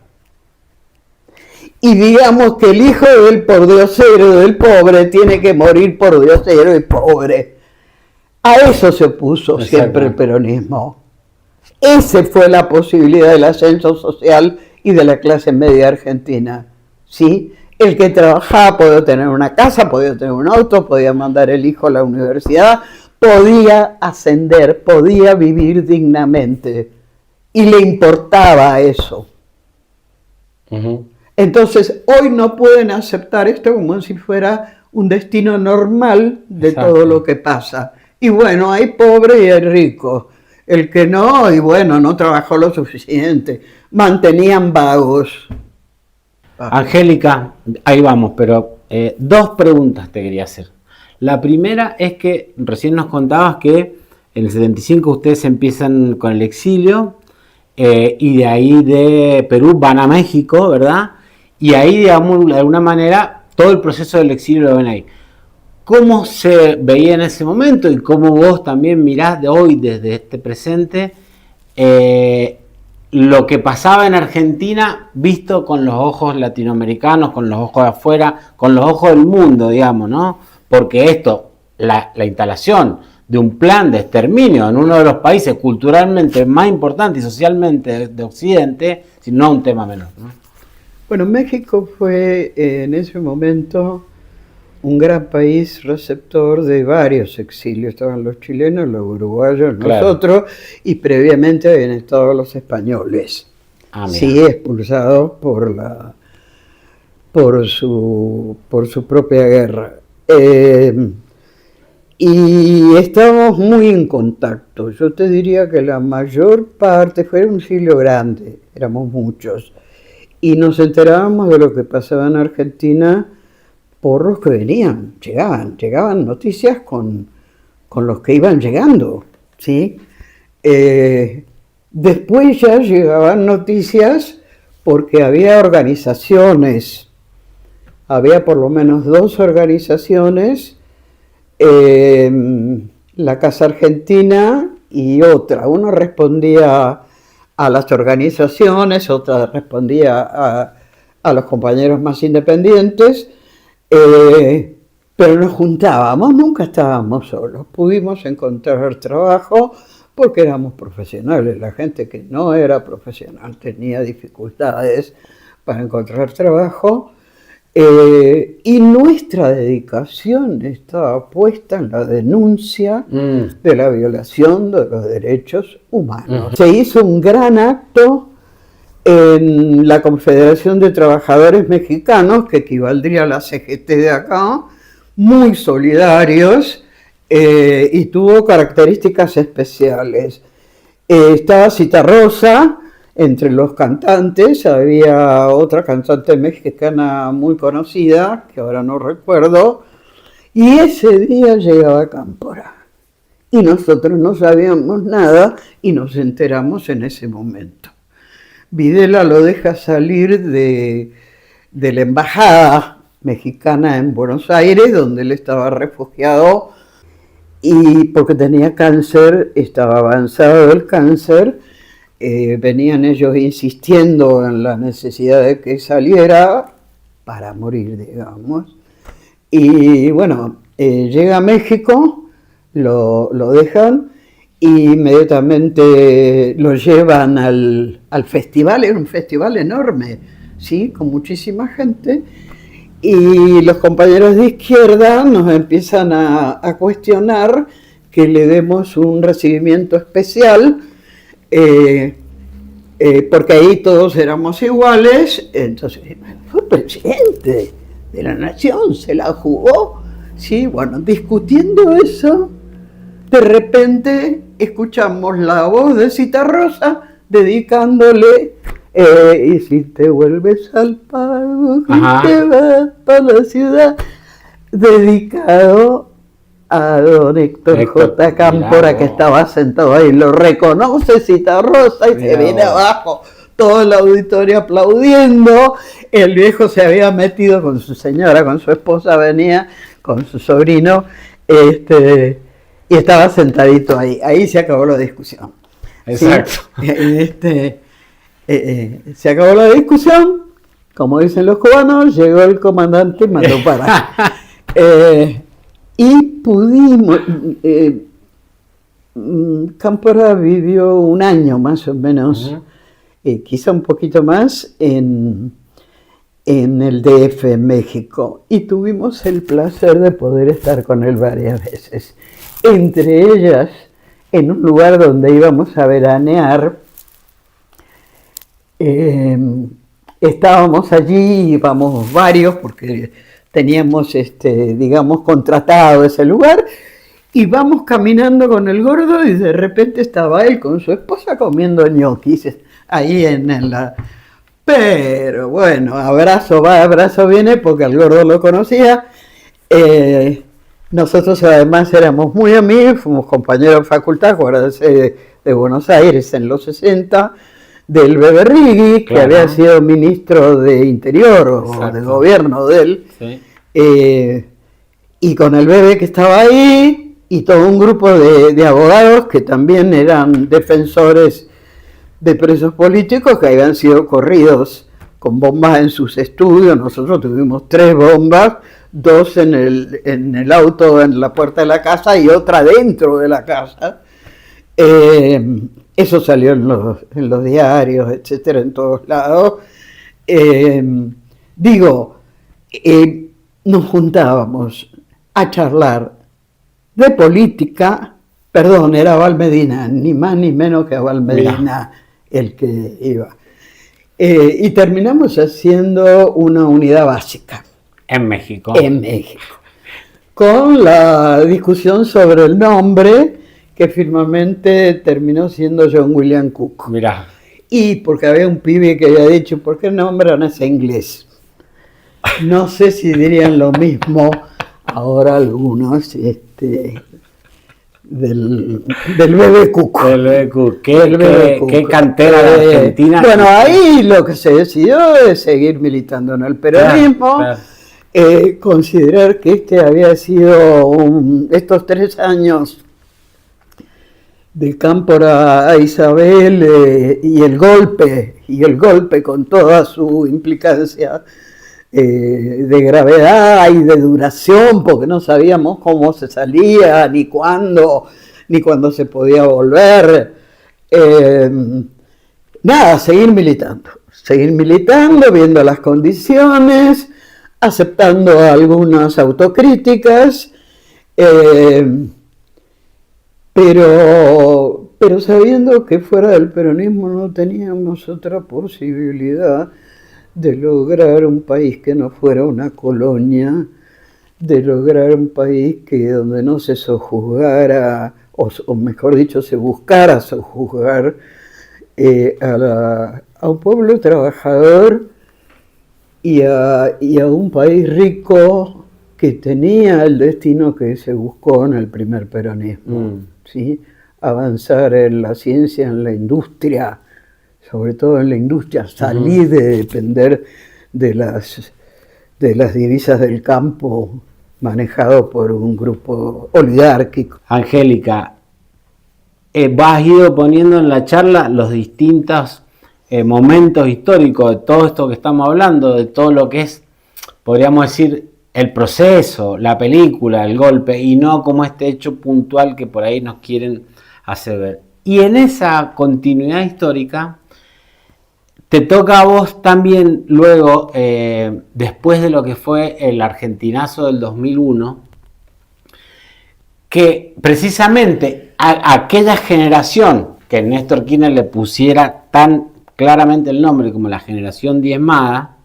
Y digamos que el hijo del pordiosero, del pobre, tiene que morir pordiosero y pobre. A eso se opuso siempre el peronismo. Esa fue la posibilidad del ascenso social y de la clase media argentina. ¿Sí? El que trabajaba podía tener una casa, podía tener un auto, podía mandar el hijo a la universidad, podía ascender, podía vivir dignamente y le importaba eso. Uh-huh. Entonces, hoy no pueden aceptar esto como si fuera un destino normal de todo lo que pasa. Y bueno, hay pobre y hay rico. El que no, y bueno, no trabajó lo suficiente, mantenían vagos. Angélica, ahí vamos, pero dos preguntas te quería hacer. La primera es que recién nos contabas que en el 75 ustedes empiezan con el exilio y de ahí de Perú van a México, ¿verdad? Y ahí, digamos, de alguna manera, todo el proceso del exilio lo ven ahí. ¿Cómo se veía en ese momento y cómo vos también mirás de hoy, desde este presente, lo que pasaba en Argentina visto con los ojos latinoamericanos, con los ojos de afuera, con los ojos del mundo, digamos, ¿no? Porque esto, la instalación de un plan de exterminio en uno de los países culturalmente más importantes y socialmente de Occidente, si no un tema menor, ¿no? Bueno, México fue en ese momento un gran país receptor de varios exilios. Estaban los chilenos, los uruguayos, nosotros, claro, y previamente habían estado los españoles. Sí, expulsados por su propia guerra. Y estábamos muy en contacto. Yo te diría que la mayor parte, fue un exilio grande, éramos muchos, y nos enterábamos de lo que pasaba en Argentina por los que venían, llegaban noticias con los que iban llegando, ¿sí? Después ya llegaban noticias porque había organizaciones, había por lo menos 2 organizaciones la Casa Argentina y otra. Uno respondía a las organizaciones, otra respondía a los compañeros más independientes, pero nos juntábamos, nunca estábamos solos. Pudimos encontrar trabajo porque éramos profesionales. La gente que no era profesional tenía dificultades para encontrar trabajo. Y nuestra dedicación estaba puesta en la denuncia de la violación de los derechos humanos. Se hizo un gran acto en la Confederación de Trabajadores Mexicanos, que equivaldría a la CGT de acá, muy solidarios, y tuvo características especiales. Estaba Citarrosa entre los cantantes, había otra cantante mexicana muy conocida, que ahora no recuerdo, y ese día llegaba Cámpora. Y nosotros no sabíamos nada y nos enteramos en ese momento. Videla lo deja salir de la embajada mexicana en Buenos Aires, donde él estaba refugiado, y porque tenía cáncer, estaba avanzado el cáncer. Venían ellos insistiendo en la necesidad de que saliera para morir, digamos. Y bueno, llega a México, lo dejan e inmediatamente lo llevan al festival. Era un festival enorme, ¿sí? Con muchísima gente. Y los compañeros de izquierda nos empiezan a cuestionar que le demos un recibimiento especial, porque ahí todos éramos iguales. Entonces, fue presidente de la nación, se la jugó, ¿sí? Bueno, discutiendo eso, de repente escuchamos la voz de Citarrosa dedicándole y si te vuelves al pago y te vas para la ciudad, dedicado a don Héctor J. Cámpora, que estaba sentado ahí. Lo reconoce Citarrosa y se viene abajo, todo el auditorio aplaudiendo. El viejo se había metido con su señora, con su esposa, venía con su sobrino, y estaba sentadito ahí. Ahí se acabó la discusión. Exacto. ¿Sí? Se acabó la discusión, como dicen los cubanos, llegó el comandante y mandó parar. Y pudimos, Cámpora vivió un año más o menos, quizá un poquito más, en el DF, en México, y tuvimos el placer de poder estar con él varias veces. Entre ellas, en un lugar donde íbamos a veranear, estábamos allí, íbamos varios, porque teníamos, digamos, contratado ese lugar, y vamos caminando con el gordo y de repente estaba él con su esposa comiendo ñoquis ahí en la... Pero bueno, abrazo va, abrazo viene, porque al gordo lo conocía. Nosotros además éramos muy amigos, fuimos compañeros de facultad, acuérdense, de Buenos Aires en los 60, del Bebe Rigui, que había sido ministro de Interior o de gobierno de él, sí. Y con el Bebe que estaba ahí, y todo un grupo de abogados que también eran defensores de presos políticos que habían sido corridos con bombas en sus estudios. Nosotros tuvimos 3 bombas, 2 en el auto, en la puerta de la casa, y otra dentro de la casa. Eso salió en los diarios, etcétera, en todos lados. Nos juntábamos a charlar de política. Perdón, era Valmedina, ni más ni menos que Valmedina el que iba. Y terminamos haciendo una unidad básica. En México. En México. Con la discusión sobre el nombre, que finalmente terminó siendo John William Cook. Mirá. Y porque había un pibe que había dicho, ¿por qué nombran ese inglés? No sé si dirían lo mismo ahora algunos del Bebe Cook. Del Bebe Cook. ¿Qué cantera de Argentina? Bueno, ahí lo que se decidió es seguir militando en el peronismo. Claro. Considerar que había sido estos 3 años de Cámpora a Isabel y el golpe con toda su implicancia de gravedad y de duración, porque no sabíamos cómo se salía, ni cuándo se podía volver. Nada, seguir militando, viendo las condiciones, aceptando algunas autocríticas, pero sabiendo que fuera del peronismo no teníamos otra posibilidad de lograr un país que no fuera una colonia, de lograr un país donde no se sojuzgara, o mejor dicho, se buscara sojuzgar a un pueblo trabajador y a un país rico que tenía el destino que se buscó en el primer peronismo, ¿sí? Avanzar en la ciencia, en la industria, sobre todo en la industria, salir de depender de las divisas del campo manejado por un grupo oligárquico. Angélica, has ido poniendo en la charla los distintos momentos históricos de todo esto que estamos hablando, de todo lo que es, podríamos decir, el proceso, la película, el golpe, y no como este hecho puntual que por ahí nos quieren hacer ver. Y en esa continuidad histórica, te toca a vos también luego, después de lo que fue el argentinazo del 2001, que precisamente a aquella generación que Néstor Kirchner le pusiera tan claramente el nombre como la generación diezmada,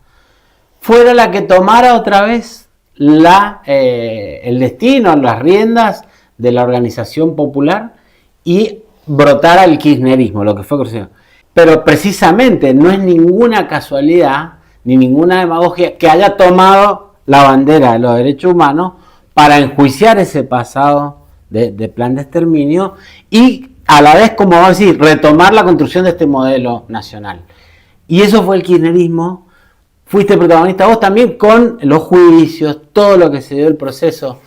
fuera la que tomara otra vez el destino, las riendas de la organización popular y brotara el kirchnerismo, lo que fue creciendo. Pero precisamente no es ninguna casualidad ni ninguna demagogia que haya tomado la bandera de los derechos humanos para enjuiciar ese pasado de plan de exterminio y a la vez, como vamos a decir, retomar la construcción de este modelo nacional. Y eso fue el kirchnerismo. Fuiste protagonista vos también con los juicios, todo lo que se dio el proceso.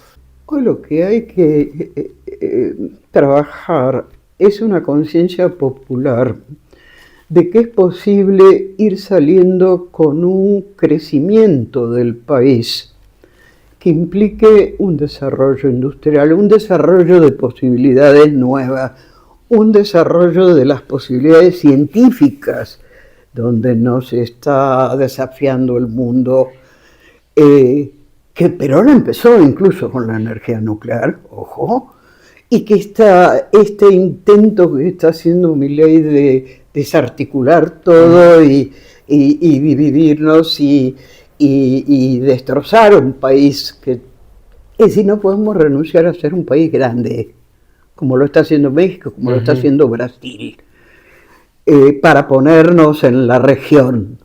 Hoy lo que hay que trabajar es una conciencia popular de que es posible ir saliendo con un crecimiento del país que implique un desarrollo industrial, un desarrollo de posibilidades nuevas, un desarrollo de las posibilidades científicas, donde nos está desafiando el mundo, que Perón empezó incluso con la energía nuclear, ojo, y que este intento que está haciendo Milei de desarticular todo y dividirnos y destrozar un país que es decir, no podemos renunciar a ser un país grande, como lo está haciendo México, como lo está haciendo Brasil, para ponernos en la región.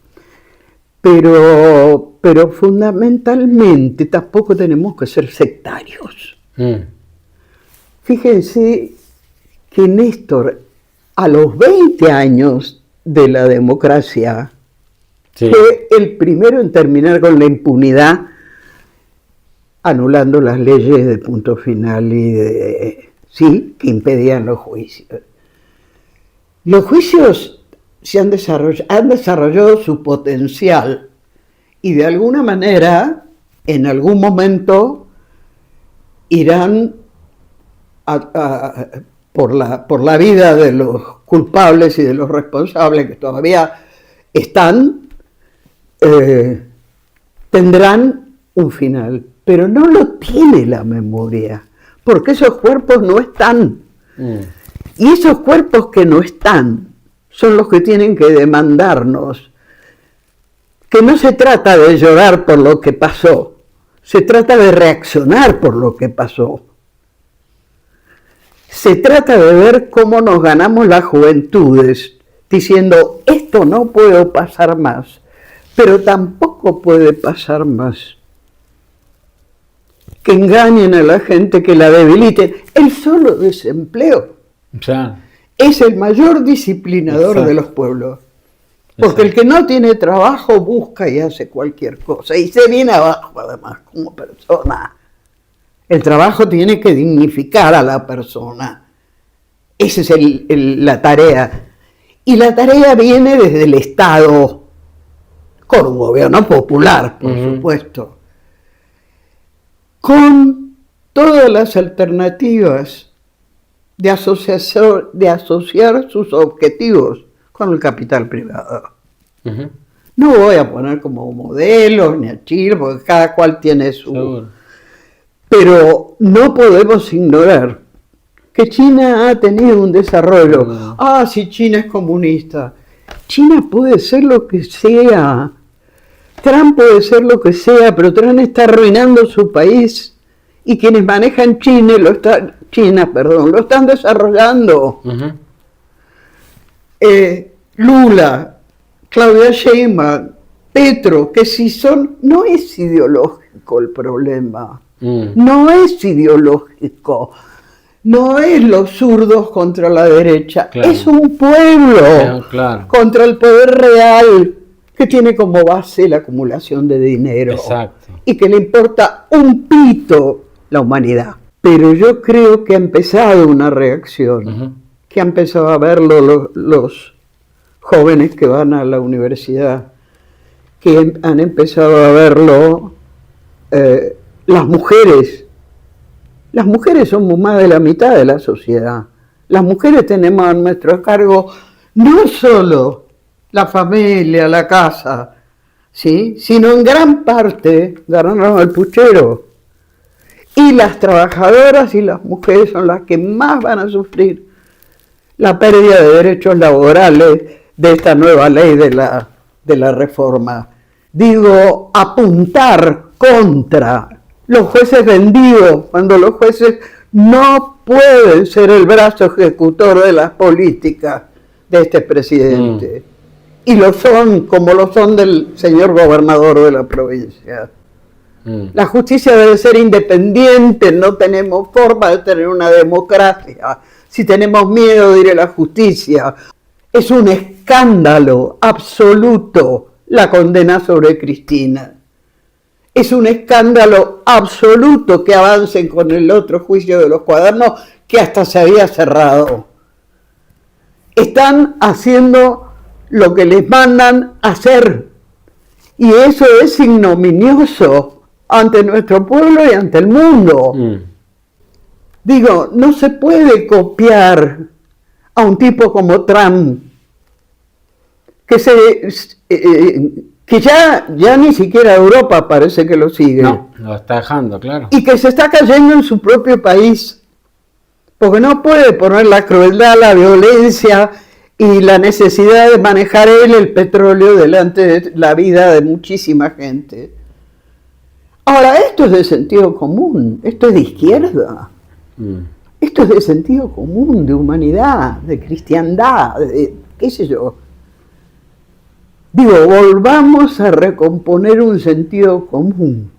Pero fundamentalmente tampoco tenemos que ser sectarios. Fíjense que Néstor, a los 20 años de la democracia, fue el primero en terminar con la impunidad, anulando las leyes de punto final y que impedían los juicios. Los juicios han desarrollado su potencial y de alguna manera, en algún momento, irán por la vida de los culpables y de los responsables que todavía están, tendrán un final, pero no lo tiene la memoria, porque esos cuerpos no están. Y esos cuerpos que no están son los que tienen que demandarnos que no se trata de llorar por lo que pasó, se trata de reaccionar por lo que pasó. Se trata de ver cómo nos ganamos las juventudes, diciendo, esto no puede pasar más, pero tampoco puede pasar más. Que engañen a la gente, que la debiliten. El solo desempleo es el mayor disciplinador de los pueblos. Porque el que no tiene trabajo busca y hace cualquier cosa. Y se viene abajo, además, como persona. El trabajo tiene que dignificar a la persona. Esa es la tarea. Y la tarea viene desde el Estado, con un gobierno popular, por supuesto, con todas las alternativas de asociar sus objetivos con el capital privado. No voy a poner como modelo ni a Chile, porque cada cual tiene su... Seguro. Pero no podemos ignorar que China ha tenido un desarrollo. Si China es comunista. China puede ser lo que sea. Trump puede ser lo que sea, pero Trump está arruinando su país. Y quienes manejan China lo están desarrollando. Lula, Claudia Sheinbaum, Petro, que si son... No es ideológico el problema. No es ideológico. No es los zurdos contra la derecha. Claro. Es un pueblo contra el poder real que tiene como base la acumulación de dinero. Exacto. Y que le importa un pito la humanidad. Pero yo creo que ha empezado una reacción, que ha empezado a verlo los jóvenes que van a la universidad, que han empezado a verlo las mujeres. Las mujeres somos más de la mitad de la sociedad. Las mujeres tenemos a nuestro cargo no solo la familia, la casa, ¿sí?, sino en gran parte ganamos el puchero. Y las trabajadoras y las mujeres son las que más van a sufrir la pérdida de derechos laborales de esta nueva ley de la reforma. Digo, apuntar contra los jueces vendidos, cuando los jueces no pueden ser el brazo ejecutor de las políticas de este presidente. Y lo son, como lo son del señor gobernador de la provincia. La justicia debe ser independiente, no tenemos forma de tener una democracia. Si tenemos miedo de ir a la justicia, es un escándalo absoluto la condena sobre Cristina. Es un escándalo absoluto que avancen con el otro juicio de los cuadernos que hasta se había cerrado. Están haciendo lo que les mandan hacer. Y eso es ignominioso ante nuestro pueblo y ante el mundo. Digo, no se puede copiar a un tipo como Trump, que ya ni siquiera Europa parece que lo sigue. No, lo está dejando, claro. Y que se está cayendo en su propio país, porque no puede poner la crueldad, la violencia y la necesidad de manejar él el petróleo delante de la vida de muchísima gente. Ahora, esto es de sentido común, esto es de izquierda, esto es de sentido común, de humanidad, de cristiandad, de qué sé yo. Digo, volvamos a recomponer un sentido común,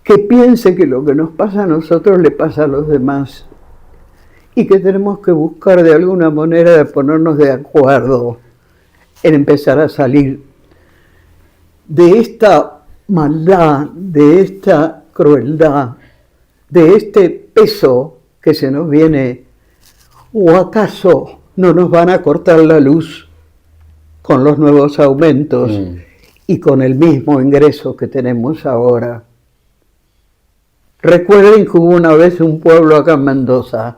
que piense que lo que nos pasa a nosotros le pasa a los demás y que tenemos que buscar de alguna manera de ponernos de acuerdo en empezar a salir de esta maldad, de esta crueldad, de este peso que se nos viene. ¿O acaso no nos van a cortar la luz con los nuevos aumentos y con el mismo ingreso que tenemos ahora? Recuerden que hubo una vez un pueblo acá en Mendoza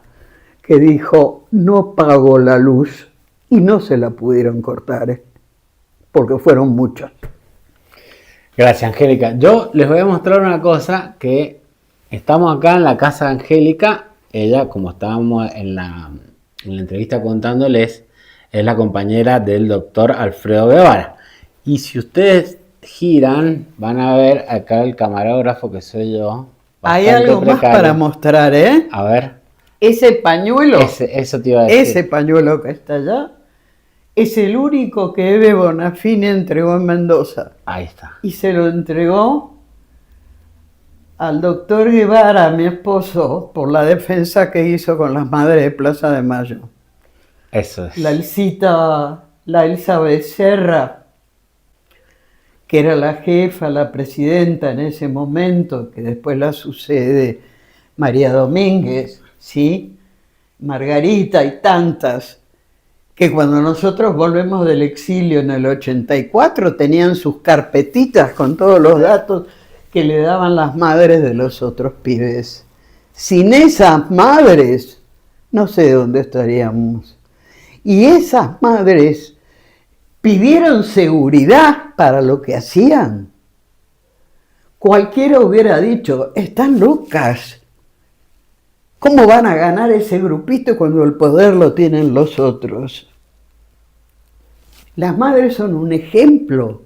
que dijo, no pago la luz, y no se la pudieron cortar, porque fueron muchos. Gracias, Angélica. Yo les voy a mostrar una cosa, que estamos acá en la casa de Angélica. Ella, como estábamos en la entrevista contándoles, es la compañera del doctor Alfredo Guevara. Y si ustedes giran, van a ver acá el camarógrafo, que soy yo. Hay algo más para mostrar, ¿eh? A ver. Ese pañuelo, eso te iba a decir. ese pañuelo que está allá, es el único que Eve Bonafini entregó en Mendoza. Ahí está. Y se lo entregó al doctor Guevara, mi esposo, por la defensa que hizo con las madres de Plaza de Mayo. Eso es. La Elsa Becerra, que era la jefa, la presidenta en ese momento, que después la sucede María Domínguez, ¿sí? Margarita y tantas, que cuando nosotros volvemos del exilio en el 84 tenían sus carpetitas con todos los datos que le daban las madres de los otros pibes. Sin esas madres, no sé dónde estaríamos. Y esas madres pidieron seguridad para lo que hacían. Cualquiera hubiera dicho, están locas. ¿Cómo van a ganar ese grupito cuando el poder lo tienen los otros? Las madres son un ejemplo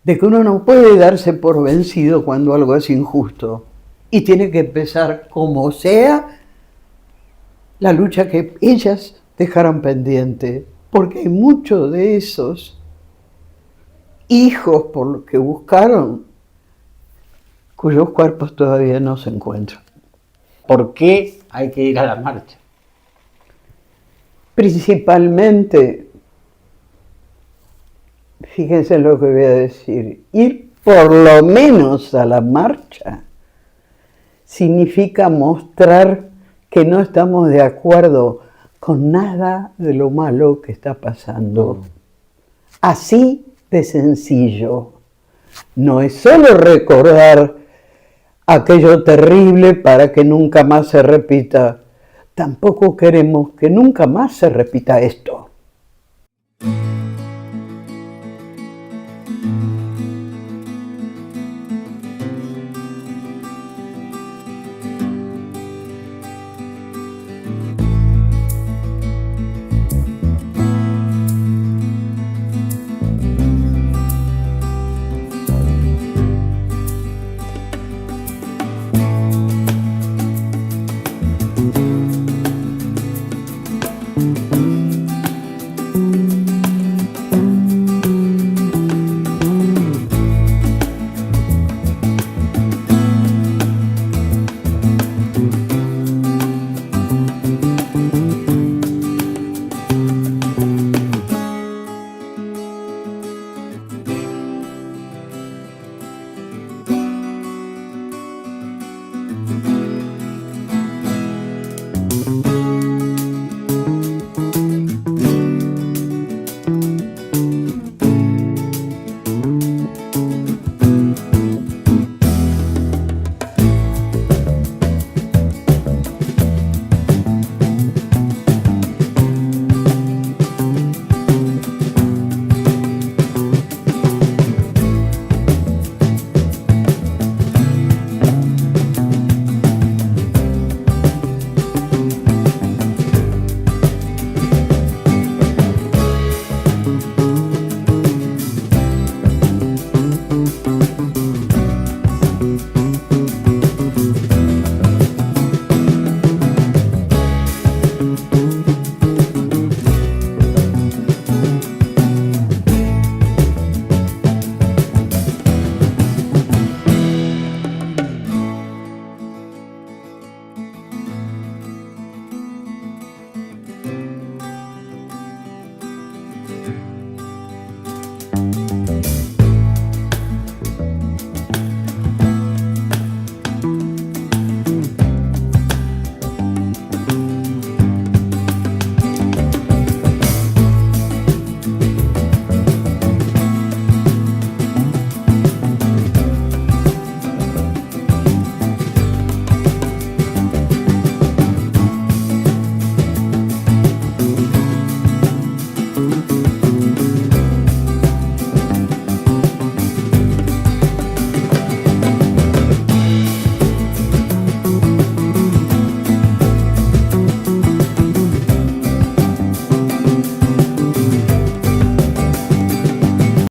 de que uno no puede darse por vencido cuando algo es injusto y tiene que empezar como sea la lucha que ellas dejaron pendiente, porque hay muchos de esos hijos por lo que buscaron cuyos cuerpos todavía no se encuentran. ¿Por qué hay que ir a la marcha? Principalmente, fíjense lo que voy a decir, ir por lo menos a la marcha significa mostrar que no estamos de acuerdo con nada de lo malo que está pasando. Así de sencillo. No es solo recordar aquello terrible para que nunca más se repita. Tampoco queremos que nunca más se repita esto.